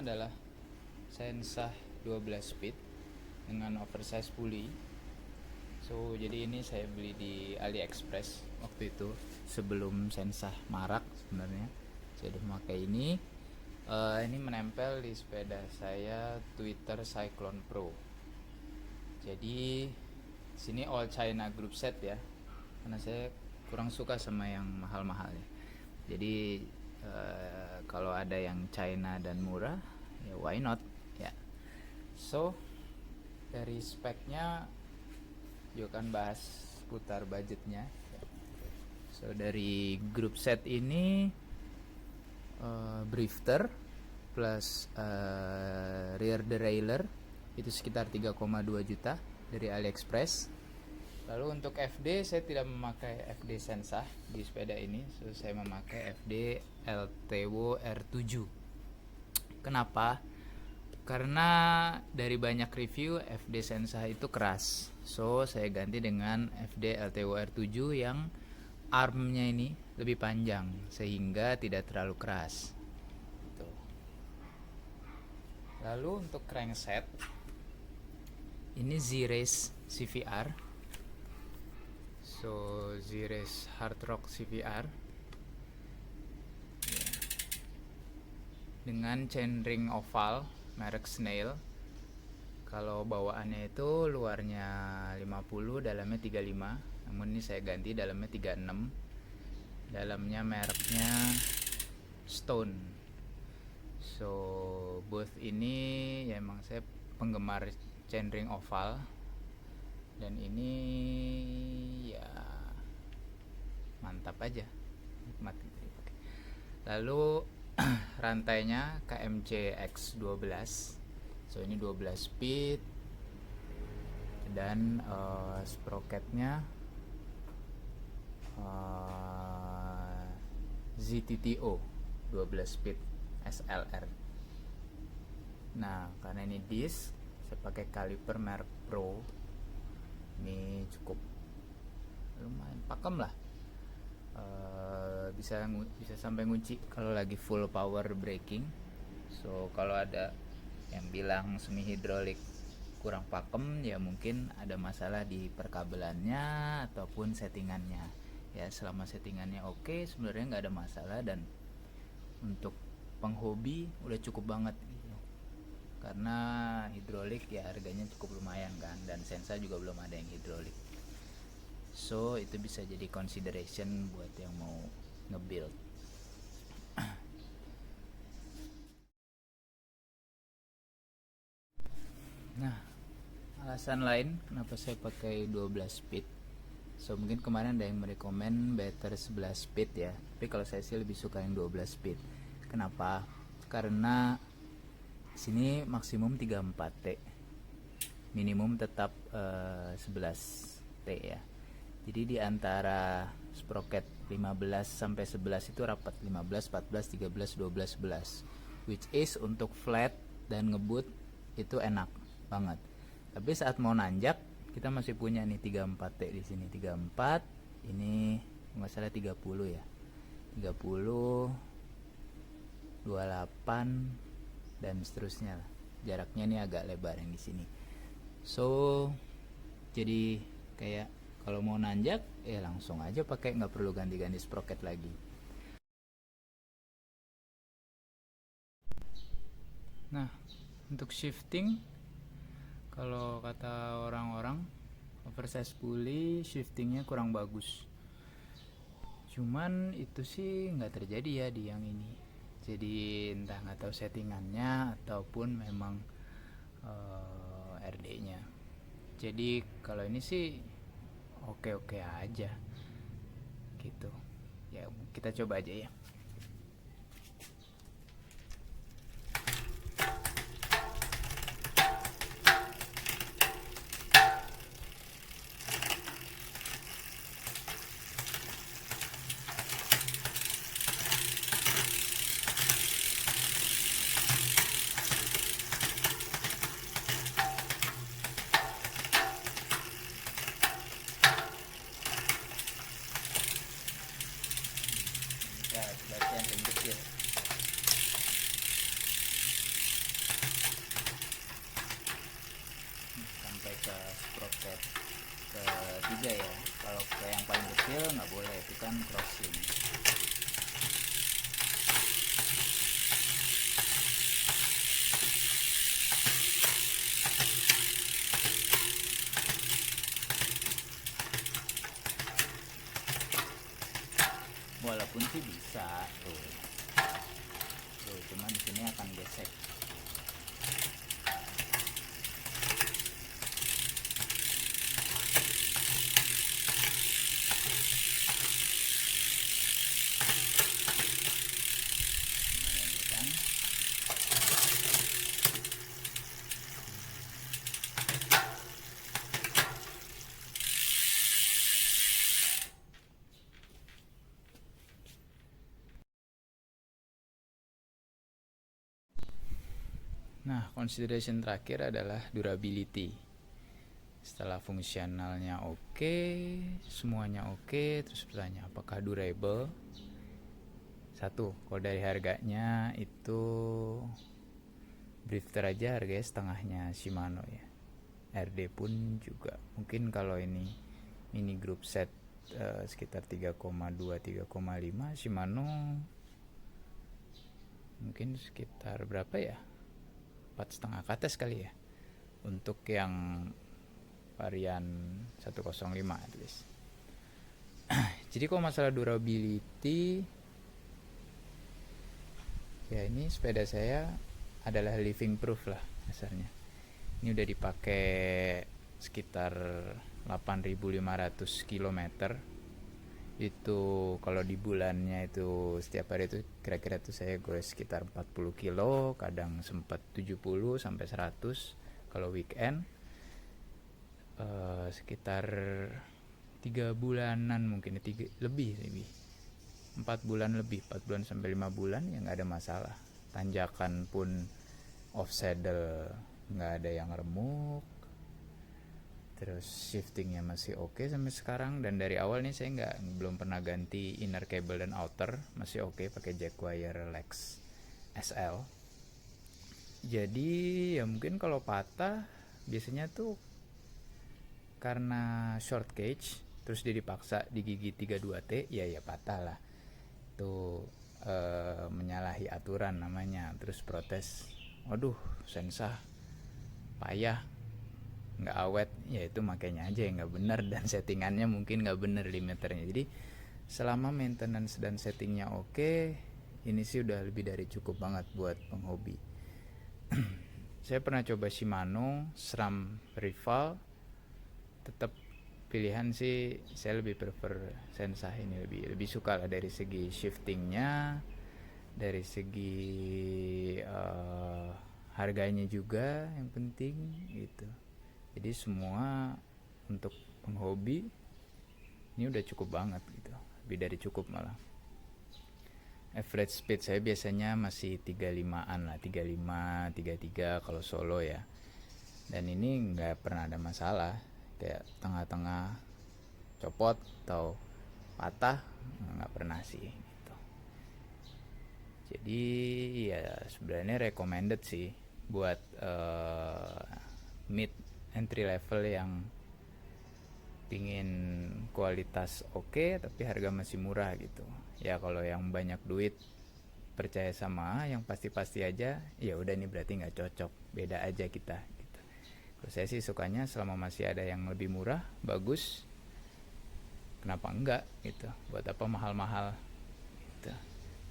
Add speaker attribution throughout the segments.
Speaker 1: adalah Sensah 12 speed dengan oversize pulley. So jadi ini saya beli di AliExpress waktu itu sebelum Sensah marak sebenarnya. Saya udah memakai ini. Ini menempel di sepeda saya Twitter Cyclone Pro. Jadi sini all China group set ya, karena saya kurang suka sama yang mahal-mahal ya. Jadi kalau ada yang China dan murah ya why not ya. So dari speknya juga kan bahas putar budgetnya. So dari group set ini drifter plus rear derailleur itu sekitar 3,2 juta dari AliExpress. Lalu untuk FD saya tidak memakai FD Sensah di sepeda ini, so saya memakai FD LTW R7. Kenapa? Karena dari banyak review FD Sensah itu keras, so saya ganti dengan FD LTW R7 yang armnya ini lebih panjang sehingga tidak terlalu keras. Lalu untuk crankset ini Z-Race CVR, so Z-Race Hard Rock CVR dengan chainring oval merek Snail. Kalau bawaannya itu luarnya 50, dalamnya 35, namun ini saya ganti dalamnya 36. Dalamnya mereknya Stone. So both ini ya emang saya penggemar chainring oval, dan ini ya mantap aja, nikmat gitu dipakai. Lalu rantainya KMC X12, so ini 12 speed, dan sprocketnya ZTTO 12 speed SLR. Nah karena ini disc, saya pakai kaliper merek Pro. Ini cukup lumayan pakem lah, bisa sampai ngunci kalau lagi full power braking. So kalau ada yang bilang semi hidrolik kurang pakem, ya mungkin ada masalah di perkabelannya ataupun settingannya ya. Selama settingannya oke, sebenarnya nggak ada masalah, dan untuk penghobi udah cukup banget gitu. Karena hidrolik ya harganya cukup lumayan kan, dan Sensah juga belum ada yang hidrolik. So itu bisa jadi consideration buat yang mau nge-build. Nah, alasan lain kenapa saya pakai 12 speed, so mungkin kemarin ada yang merekomen better 11 speed ya, tapi kalau saya sih lebih suka yang 12 speed. Kenapa? Karena sini maksimum 34T, minimum tetap 11T ya. Jadi di antara sprocket 15 sampai 11 itu rapat 15, 14, 13, 12, 11, which is untuk flat dan ngebut itu enak banget. Tapi saat mau nanjak kita masih punya nih 34T di sini, 34, ini nggak salah 30 ya, 30, 28 dan seterusnya lah. Jaraknya ini agak lebar yang di sini. So jadi kayak kalau mau nanjak ya langsung aja pakai, nggak perlu ganti-ganti sprocket lagi. Nah untuk shifting, kalau kata orang-orang oversize pulley shiftingnya kurang bagus. Cuman itu sih nggak terjadi ya di yang ini. Jadi entah nggak tahu settingannya ataupun memang RD-nya. Jadi kalau ini sih oke-oke aja gitu. Ya kita coba aja ya. Ya, ke sprocket ketiga ya. Kalau ke yang paling kecil nggak boleh, itu kan crossing. Walaupun sih bisa tuh, cuma di sini akan gesek. Nah, consideration terakhir adalah durability. Setelah fungsionalnya oke, semuanya oke, terus bertanya apakah durable? Satu, kalau dari harganya itu drifter aja harganya setengahnya Shimano ya. RD pun juga mungkin kalau ini mini group set sekitar 3,2 3,5, Shimano mungkin sekitar berapa ya, 4,5 ke atas kali ya untuk yang varian 105 at least. Jadi kalau masalah durability ya, ini sepeda saya adalah living proof lah dasarnya. Ini udah dipakai sekitar 8.500 km. Itu kalau di bulannya itu setiap hari itu kira-kira tuh saya goes sekitar 40 kilo, kadang sempat 70 sampai 100 kalau weekend. Sekitar 3 bulanan mungkin, 4 bulan lebih, 4 bulan sampai 5 bulan ya nggak ada masalah. Tanjakan pun off saddle nggak ada yang remuk, terus shiftingnya masih oke sampai sekarang. Dan dari awal nih saya belum pernah ganti inner cable dan outer, masih oke pakai Jackwire Lex SL. Jadi ya mungkin kalau patah biasanya tuh karena short cage terus dia dipaksa digigit 32T, ya patah lah. Itu menyalahi aturan namanya, terus protes, waduh sensah payah nggak awet, ya itu makanya aja yang nggak bener, dan settingannya mungkin nggak bener limiternya. Jadi selama maintenance dan settingnya oke, ini sih udah lebih dari cukup banget buat penghobi. Saya pernah coba Shimano SRAM Rival, tetap pilihan sih saya lebih prefer Sensah ini, lebih suka lah dari segi shiftingnya, dari segi harganya juga yang penting gitu. Jadi semua untuk penghobi ini udah cukup banget gitu, lebih dari cukup malah. Average speed saya biasanya masih 35an lah, 35, 33 kalau solo ya. Dan ini nggak pernah ada masalah, kayak tengah-tengah copot atau patah nggak pernah sih gitu. Jadi ya sebenarnya recommended sih buat mid entry level yang pingin kualitas oke tapi harga masih murah gitu. Ya kalau yang banyak duit percaya sama yang pasti-pasti aja, ya udah ini berarti nggak cocok, beda aja kita gitu. Kalau saya sih sukanya selama masih ada yang lebih murah bagus, kenapa enggak gitu, buat apa mahal-mahal gitu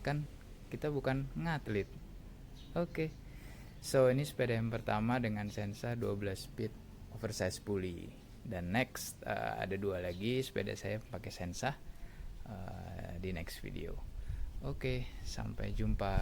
Speaker 1: kan, kita bukan ngatlet. Oke. So ini sepeda yang pertama dengan Sensa 12 speed oversize pulley. Dan next ada 2 lagi sepeda saya pakai Sensa di next video. Oke, sampai jumpa.